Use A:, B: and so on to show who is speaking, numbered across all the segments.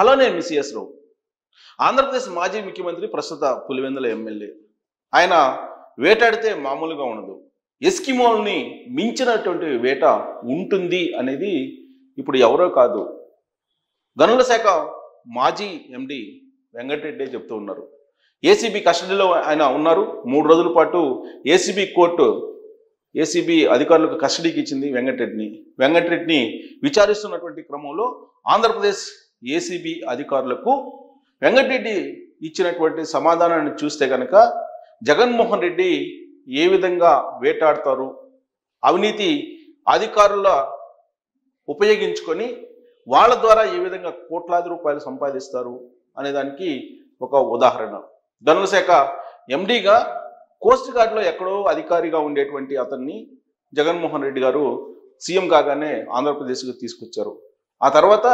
A: అలానే మిసిఎస్ రావు ఆంధ్రప్రదేశ్ మాజీ ముఖ్యమంత్రి, ప్రస్తుత పులివెందుల ఎమ్మెల్యే. ఆయన వేటాడితే మామూలుగా ఉండదు. ఎస్కిమోల్ని మించినటువంటి వేట ఉంటుంది అనేది ఇప్పుడు ఎవరో కాదు, గనుల శాఖ మాజీ ఎండి వెంకటరెడ్డి చెప్తూ ఉన్నారు. ఏసీబీ కస్టడీలో ఆయన ఉన్నారు. 3 రోజుల పాటు ఏసీబీ కోర్టు ఏసీబీ అధికారులకు కస్టడీకి ఇచ్చింది వెంకటరెడ్డిని విచారిస్తున్నటువంటి క్రమంలో ఆంధ్రప్రదేశ్ ఏసీబీ అధికారులకు వెంకటరెడ్డి ఇచ్చినటువంటి సమాధానాన్ని చూస్తే కనుక జగన్మోహన్ రెడ్డి ఏ విధంగా వేటాడతారు, అవినీతి అధికారుల ఉపయోగించుకొని వాళ్ళ ద్వారా ఏ విధంగా కోట్లాది రూపాయలు సంపాదిస్తారు అనేదానికి ఒక ఉదాహరణ. గనుల శాఖ ఎండీగా కోస్ట్ గార్డ్లో ఎక్కడో అధికారిగా ఉండేటువంటి అతన్ని జగన్మోహన్ రెడ్డి గారు సీఎం కాగానే ఆంధ్రప్రదేశ్కి తీసుకొచ్చారు. ఆ తర్వాత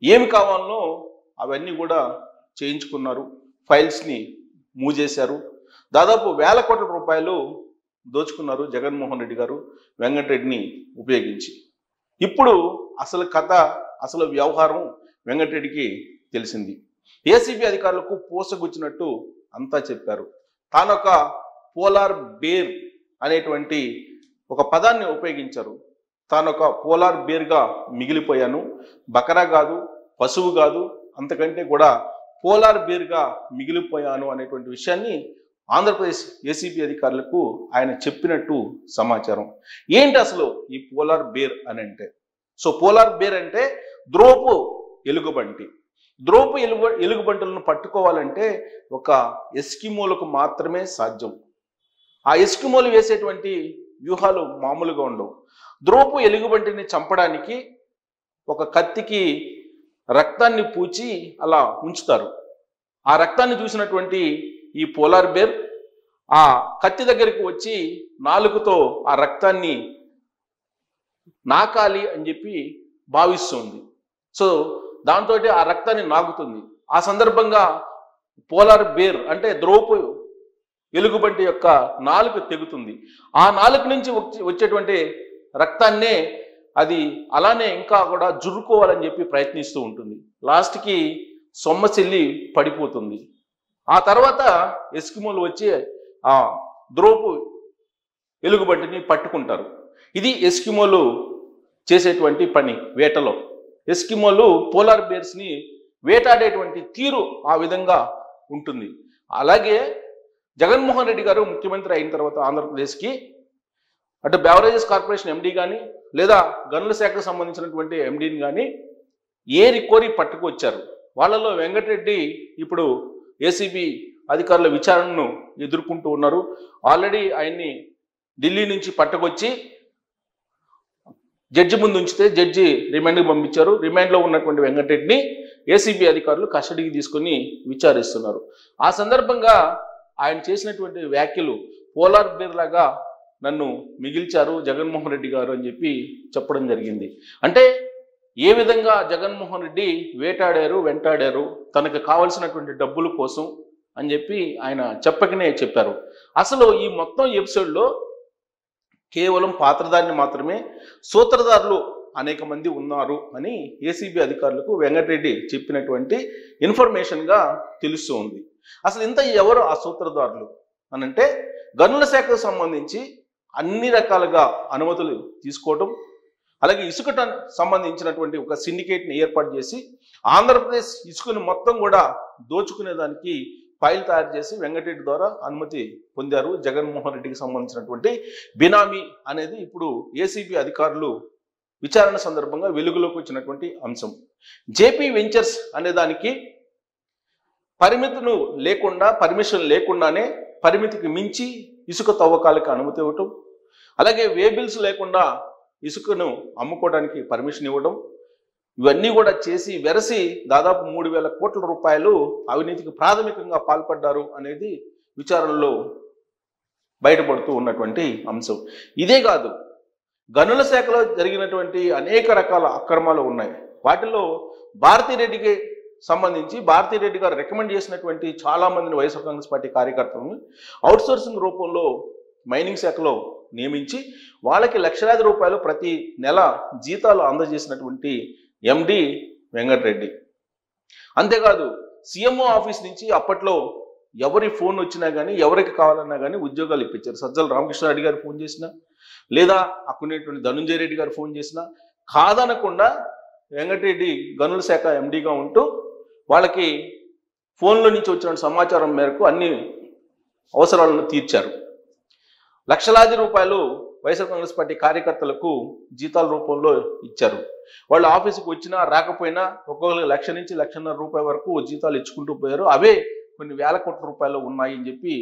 A: ఏమి కావాలనో అవన్నీ కూడా చేయించుకున్నారు. ఫైల్స్ని మూవ్ చేశారు. దాదాపు వేల కోట్ల రూపాయలు దోచుకున్నారు జగన్మోహన్ రెడ్డి గారు వెంకటరెడ్డిని ఉపయోగించి. ఇప్పుడు అసలు కథ, అసలు వ్యవహారం వెంకటరెడ్డికి తెలిసింది. ఏసీబీ అధికారులకు పోసగుచ్చినట్టు అంతా చెప్పారు. తానొక పోలార్ బేర్ అనేటువంటి ఒక పదాన్ని ఉపయోగించారు. తానొక పోలార్ బేర్గా మిగిలిపోయాను, బకరా కాదు, పశువు కాదు, అంతకంటే కూడా పోలార్ బేర్గా మిగిలిపోయాను అనేటువంటి విషయాన్ని ఆంధ్రప్రదేశ్ ఏసీబీ అధికారులకు ఆయన చెప్పినట్టు సమాచారం. ఏంటి అసలు ఈ పోలార్ బేర్ అని అంటే? సో పోలార్ బేర్ అంటే ద్రోపు ఎలుగుబంటి. ద్రోపు ఎలుగుబంటులను పట్టుకోవాలంటే ఒక ఎస్కిమోలకు మాత్రమే సాధ్యం. ఆ ఎస్కిమోలు వేసేటువంటి వ్యూహాలు మామూలుగా ఉండవు. ద్రోపు ఎలుగుబంటిని చంపడానికి ఒక కత్తికి రక్తాన్ని పూచి అలా ఉంచుతారు. ఆ రక్తాన్ని చూసినటువంటి ఈ పోలార్ బేర్ ఆ కత్తి దగ్గరికి వచ్చి నాలుకతో ఆ రక్తాన్ని నాకాలి అని చెప్పి భావిస్తుంది. సో దాంతో ఆ రక్తాన్ని నాకుతుంది. ఆ సందర్భంగా పోలార్ బేర్ అంటే ద్రోపు ఎలుగుబంటి యొక్క నాలుక తెగుతుంది. ఆ నాలుక నుంచి వచ్చేటువంటి రక్తాన్నే అది అలానే ఇంకా కూడా జుర్రుకోవాలని చెప్పి ప్రయత్నిస్తూ ఉంటుంది. లాస్ట్కి సొమ్మసిల్లి పడిపోతుంది. ఆ తర్వాత ఎస్కిమోలు వచ్చి ఆ ద్రోపు ఎలుగుబంటిని పట్టుకుంటారు. ఇది ఎస్కిమోలు చేసేటువంటి పని వేటలో. ఎస్కిమోలు పోలార్ బేర్స్ని వేటాడేటువంటి తీరు ఆ విధంగా ఉంటుంది. అలాగే జగన్మోహన్ రెడ్డి గారు ముఖ్యమంత్రి అయిన తర్వాత ఆంధ్రప్రదేశ్కి అటు బెవరేజెస్ కార్పొరేషన్ ఎండీ కానీ లేదా గనుల శాఖకు సంబంధించినటువంటి ఎండీని కానీ ఏరి కోరి పట్టుకొచ్చారు. వాళ్ళలో వెంకటరెడ్డి ఇప్పుడు ఏసీబీ అధికారుల విచారణను ఎదుర్కొంటూ ఉన్నారు. ఆల్రెడీ ఆయన్ని ఢిల్లీ నుంచి పట్టుకొచ్చి జడ్జి ముందు ఉంచితే జడ్జి రిమాండ్కి పంపించారు. రిమాండ్లో ఉన్నటువంటి వెంకటరెడ్డిని ఏసీబీ అధికారులు కస్టడీకి తీసుకొని విచారిస్తున్నారు. ఆ సందర్భంగా ఆయన చేసినటువంటి వ్యాఖ్యలు పోలార్ బేర్ లాగా నన్ను మిగిల్చారు జగన్మోహన్ రెడ్డి గారు అని చెప్పి చెప్పడం జరిగింది. అంటే ఏ విధంగా జగన్మోహన్ రెడ్డి వెంటాడారు తనకు కావలసినటువంటి డబ్బుల కోసం అని చెప్పి ఆయన చెప్పకనే చెప్పారు. అసలు ఈ మొత్తం ఎపిసోడ్లో కేవలం పాత్రధారిని మాత్రమే, సూత్రధారులు అనేక మంది ఉన్నారు అని ఏసీబీ అధికారులకు వెంకటరెడ్డి చెప్పినటువంటి ఇన్ఫర్మేషన్గా తెలుస్తూ ఉంది. అసలు ఇంత ఎవరు ఆ సూత్రధారులు అనంటే గనుల శాఖకు సంబంధించి అన్ని రకాలుగా అనుమతులు తీసుకోవటం, అలాగే ఇసుక సంబంధించినటువంటి ఒక సిండికేట్ని ఏర్పాటు చేసి ఆంధ్రప్రదేశ్ ఇసుకను మొత్తం కూడా దోచుకునేదానికి ఫైల్ తయారు చేసి వెంకటరెడ్డి ద్వారా అనుమతి పొందారు. జగన్మోహన్ రెడ్డికి సంబంధించినటువంటి బినామీ అనేది ఇప్పుడు ఏసీబీ అధికారులు విచారణ సందర్భంగా వెలుగులోకి వచ్చినటువంటి అంశం. జేపీ వెంచర్స్ అనే దానికి పర్మిషన్ లేకుండానే పరిమితికి మించి ఇసుక తవ్వకాలకు అనుమతి ఇవ్వటం, అలాగే వేబిల్స్ లేకుండా ఇసుకను అమ్ముకోవడానికి పర్మిషన్ ఇవ్వడం, ఇవన్నీ కూడా చేసి వెరసి దాదాపు 3,000 కోట్ల రూపాయలు అవినీతికి ప్రాథమికంగా పాల్పడ్డారు అనేది విచారణలో బయటపడుతూ ఉన్నటువంటి అంశం. ఇదే కాదు, గనుల శాఖలో జరిగినటువంటి అనేక రకాల అక్రమాలు ఉన్నాయి. వాటిలో భారతిరెడ్డికి సంబంధించి భారతిరెడ్డి గారు రికమెండ్ చేసినటువంటి చాలా మందిని వైఎస్ఆర్ కాంగ్రెస్ పార్టీ కార్యకర్తలను అవుట్సోర్సింగ్ రూపంలో మైనింగ్ శాఖలో నియమించి వాళ్ళకి లక్షలాది రూపాయలు ప్రతి నెల జీతాలు అందజేసినటువంటి ఎండి వెంకటరెడ్డి. అంతేకాదు సీఎంఓ ఆఫీస్ నుంచి అప్పట్లో ఎవరి ఫోన్ వచ్చినా కానీ ఎవరికి కావాలన్నా కానీ ఉద్యోగాలు ఇప్పించారు. సజ్జల రామకృష్ణారెడ్డి గారు ఫోన్ చేసినా లేదా అక్కడున్నటువంటి ధనుంజయ రెడ్డి గారు ఫోన్ చేసినా కాదనకుండా వెంకటరెడ్డి గనుల శాఖ ఎండీగా ఉంటూ వాళ్ళకి ఫోన్లో నుంచి వచ్చిన సమాచారం మేరకు అన్ని అవసరాలను తీర్చారు. లక్షలాది రూపాయలు వైఎస్ఆర్ కాంగ్రెస్ పార్టీ కార్యకర్తలకు జీతాల రూపంలో ఇచ్చారు. వాళ్ళు ఆఫీసుకు వచ్చినా రాకపోయినా ఒక్కొక్కరికి 1,00,000 నుంచి 1,50,000 రూపాయల వరకు జీతాలు ఇచ్చుకుంటూ పోయారు. అవే కొన్ని వేల కోట్ల రూపాయలు ఉన్నాయి అని చెప్పి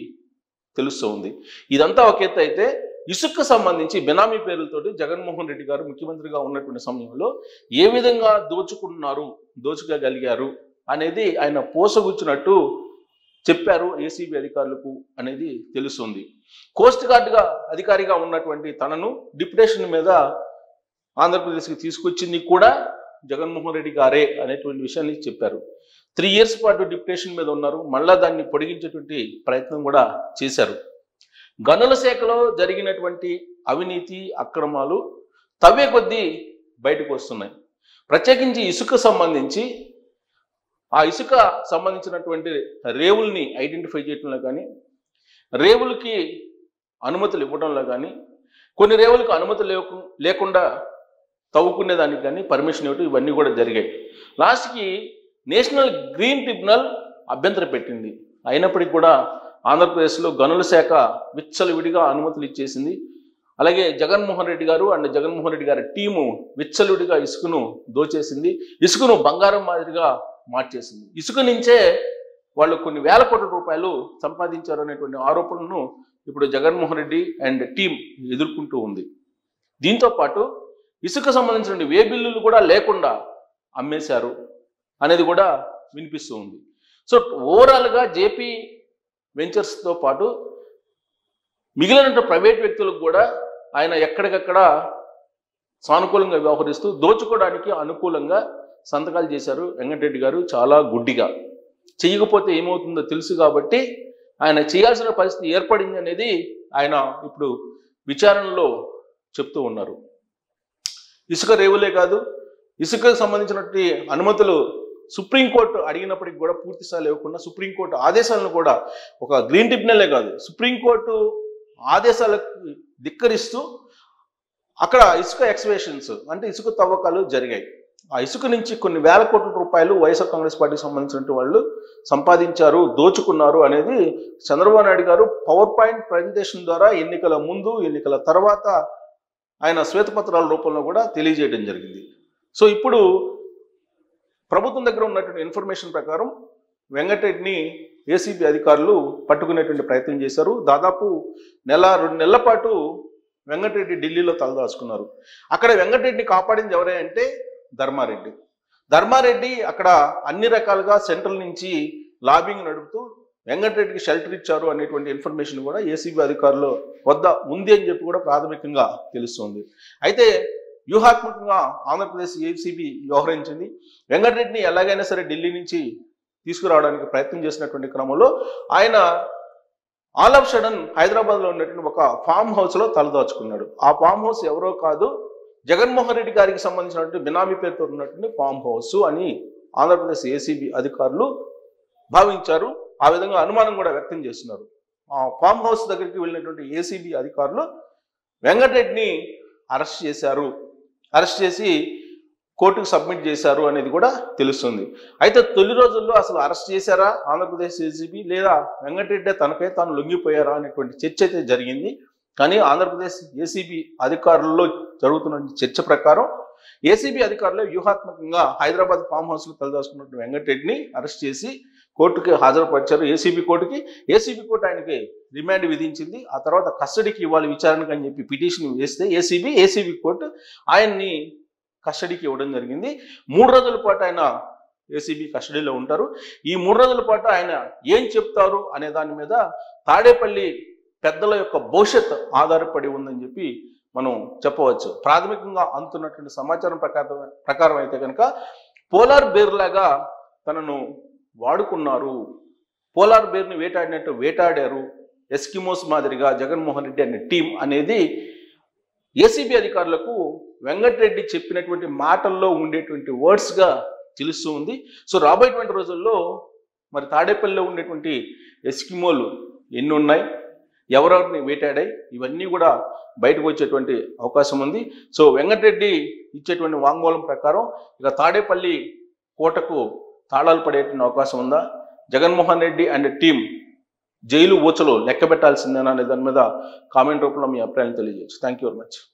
A: తెలుస్తూ ఉంది. ఇదంతా ఒక ఎత్తు అయితే ఇసుకకు సంబంధించి బినామీ పేర్లతోటి జగన్మోహన్ రెడ్డి గారు ముఖ్యమంత్రిగా ఉన్నటువంటి సమయంలో ఏ విధంగా దోచుకోగలిగారు అనేది ఆయన పోసగుచ్చినట్టు చెప్పారు ఏసీబీ అధికారులకు అనేది తెలుస్తుంది. కోస్ట్ గార్డ్గా అధికారిగా ఉన్నటువంటి తనను డిప్యుటేషన్ మీద ఆంధ్రప్రదేశ్కి తీసుకొచ్చింది కూడా జగన్మోహన్ రెడ్డి గారే అనేటువంటి విషయాన్ని చెప్పారు. 3 years పాటు డిప్యుటేషన్ మీద ఉన్నారు. మళ్ళా దాన్ని పొడిగించేటువంటి ప్రయత్నం కూడా చేశారు. గనుల శాఖలో జరిగినటువంటి అవినీతి అక్రమాలు తవ్వే కొద్దీ బయటకు వస్తున్నాయి. ప్రత్యేకించి ఇసుక సంబంధించి ఆ ఇసుక సంబంధించినటువంటి రేవుల్ని ఐడెంటిఫై చేయడంలో కానీ, రేవులకి అనుమతులు ఇవ్వడంలో కానీ, కొన్ని రేవులకు అనుమతి లేకుండా తవ్వుకునేదానికి కానీ పర్మిషన్ ఇవ్వటం ఇవన్నీ కూడా జరిగాయి. లాస్ట్కి నేషనల్ గ్రీన్ ట్రిబ్యునల్ అభ్యంతరం పెట్టింది. అయినప్పటికీ కూడా ఆంధ్రప్రదేశ్లో గనుల శాఖ విచ్చలవిడిగా అనుమతులు ఇచ్చేసింది. అలాగే జగన్మోహన్ రెడ్డి గారు అండ్ జగన్మోహన్ రెడ్డి గారి టీము విచ్చలవిడిగా ఇసుకను దోచేసింది. ఇసుకను బంగారం మాదిరిగా మార్చేసింది. ఇసుక నుంచే వాళ్ళు కొన్ని వేల కోట్ల రూపాయలు సంపాదించారు అనేటువంటి ఆరోపణలను ఇప్పుడు జగన్మోహన్ రెడ్డి అండ్ టీం ఎదుర్కొంటూ ఉంది. దీంతో పాటు ఇసుక సంబంధించిన వే బిల్లులు కూడా లేకుండా అమ్మేశారు అనేది కూడా వినిపిస్తూ ఉంది. సో ఓవరాల్గా జేపీ వెంచర్స్తో పాటు మిగిలిన ప్రైవేట్ వ్యక్తులకు కూడా ఆయన ఎక్కడికక్కడ సానుకూలంగా వ్యవహరిస్తూ దోచుకోవడానికి అనుకూలంగా సంతకాలు చేశారు వెంకటరెడ్డి గారు. చాలా గుడ్డిగా చేయకపోతే ఏమవుతుందో తెలుసు కాబట్టి ఆయన చేయాల్సిన పరిస్థితి ఏర్పడింది అనేది ఆయన ఇప్పుడు విచారణలో చెప్తూ ఉన్నారు. ఇసుక రేవులే కాదు, ఇసుకకు సంబంధించినటువంటి అనుమతులు సుప్రీంకోర్టు అడిగినప్పటికీ కూడా పూర్తి స్థాయిలో ఇవ్వకుండా సుప్రీంకోర్టు ఆదేశాలను కూడా ఒక గ్రీన్ ట్రిబ్యునలే కాదు సుప్రీంకోర్టు ఆదేశాలకు ధిక్కరిస్తూ అక్కడ ఇసుక ఎక్స్వేషన్స్ అంటే ఇసుక తవ్వకాలు జరిగాయి. ఆ ఇసుక నుంచి కొన్ని వేల కోట్ల రూపాయలు వైఎస్ఆర్ కాంగ్రెస్ పార్టీకి సంబంధించిన వాళ్ళు సంపాదించారు, దోచుకున్నారు అనేది చంద్రబాబు నాయుడు గారు పవర్ పాయింట్ ప్రజెంటేషన్ ద్వారా ఎన్నికల ముందు ఎన్నికల తర్వాత ఆయన శ్వేతపత్రాల రూపంలో కూడా తెలియజేయడం జరిగింది. సో ఇప్పుడు ప్రభుత్వం దగ్గర ఉన్నటువంటి ఇన్ఫర్మేషన్ ప్రకారం వెంకటరెడ్డిని ఏసీబీ అధికారులు పట్టుకునేటువంటి ప్రయత్నం చేశారు. దాదాపు 1-2 నెలల పాటు వెంకటరెడ్డి ఢిల్లీలో తలదాచుకున్నారు. అక్కడ వెంకటరెడ్డిని కాపాడింది ఎవరే అంటే ధర్మారెడ్డి అక్కడ అన్ని రకాలుగా సెంట్రల్ నుంచి లాబింగ్ నడుపుతూ వెంకటరెడ్డికి షెల్టర్ ఇచ్చారు అనేటువంటి ఇన్ఫర్మేషన్ కూడా ఏసీబీ అధికారుల వద్ద ఉంది అని చెప్పి కూడా ప్రాథమికంగా తెలుస్తుంది. అయితే వ్యూహాత్మకంగా ఆంధ్రప్రదేశ్ ఏసీబీ వ్యవహరించింది. వెంకటరెడ్డిని ఎలాగైనా సరే ఢిల్లీ నుంచి తీసుకురావడానికి ప్రయత్నం చేసినటువంటి క్రమంలో ఆయన ఆల్ ఆఫ్ సడన్ హైదరాబాద్లో ఉన్నటువంటి ఒక ఫామ్ హౌస్లో తలదాచుకున్నాడు. ఆ ఫామ్ హౌస్ ఎవరో కాదు, జగన్మోహన్ రెడ్డి గారికి సంబంధించినటువంటి బినామీ పేరుతో ఉన్నటువంటి ఫామ్ హౌస్ అని ఆంధ్రప్రదేశ్ ఏసీబీ అధికారులు భావించారు. ఆ విధంగా అనుమానం కూడా వ్యక్తం చేస్తున్నారు. ఆ ఫామ్ హౌస్ దగ్గరికి వెళ్ళినటువంటి ఏసీబీ అధికారులు వెంకటరెడ్డిని అరెస్ట్ చేశారు. అరెస్ట్ చేసి కోర్టుకు సబ్మిట్ చేశారు అనేది కూడా తెలుస్తుంది. అయితే తొలి రోజుల్లో అసలు అరెస్ట్ చేశారా ఆంధ్రప్రదేశ్ ఏసీబీ లేదా వెంకటరెడ్డి తనకై తాను లొంగిపోయారా అనేటువంటి చర్చ అయితే జరిగింది. కానీ ఆంధ్రప్రదేశ్ ఏసీబీ అధికారుల్లో జరుగుతున్న చర్చ ప్రకారం ఏసీబీ అధికారులు వ్యూహాత్మకంగా హైదరాబాద్ ఫామ్ హౌస్లో తలదాచుకున్నటువంటి వెంకటరెడ్డిని అరెస్ట్ చేసి కోర్టుకి హాజరుపరిచారు. ఏసీబీ కోర్టుకి. ఏసీబీ కోర్టు ఆయనకి రిమాండ్ విధించింది. ఆ తర్వాత కస్టడీకి ఇవ్వాలి విచారణకు అని చెప్పి పిటిషన్ వేస్తే ఏసీబీ కోర్టు ఆయన్ని కస్టడీకి ఇవ్వడం జరిగింది. 3 రోజుల పాటు ఆయన ఏసీబీ కస్టడీలో ఉంటారు. ఈ 3 రోజుల పాటు ఆయన ఏం చెప్తారు అనే దాని మీద తాడేపల్లి పెద్దల యొక్క భవిష్యత్ ఆధారపడి ఉందని చెప్పి మనం చెప్పవచ్చు. ప్రాథమికంగా అందుతున్నటువంటి సమాచారం ప్రకారం అయితే కనుక పోలార్ బేర్ లాగా తనను వాడుకున్నారు, పోలార్ బేర్ని వేటాడినట్టు వేటాడారు, ఎస్కిమోస్ మాదిరిగా జగన్మోహన్ రెడ్డి అనే టీం అనేది ఏసీబీ అధికారులకు వెంకటరెడ్డి చెప్పినటువంటి మాటల్లో ఉండేటువంటి వర్డ్స్గా తెలుస్తూ ఉంది. సో రాబోయేటువంటి రోజుల్లో మరి తాడేపల్లిలో ఉండేటువంటి ఎస్కిమోలు ఎన్ని ఉన్నాయి, ఎవరెవరిని వేటాడాయి, ఇవన్నీ కూడా బయటకు వచ్చేటువంటి అవకాశం ఉంది. సో వెంకటరెడ్డి ఇచ్చేటువంటి వాంగ్మూలం ప్రకారం ఇక తాడేపల్లి కోటకు తాళాలు పడేటువంటి అవకాశం ఉందా, జగన్మోహన్ రెడ్డి అండ్ టీం జైలు ఊచలు లెక్క పెట్టాల్సిందేనా అనే దాని మీద కామెంట్ రూపంలో మీ అభిప్రాయం తెలియజేయచ్చు. Thank you very much.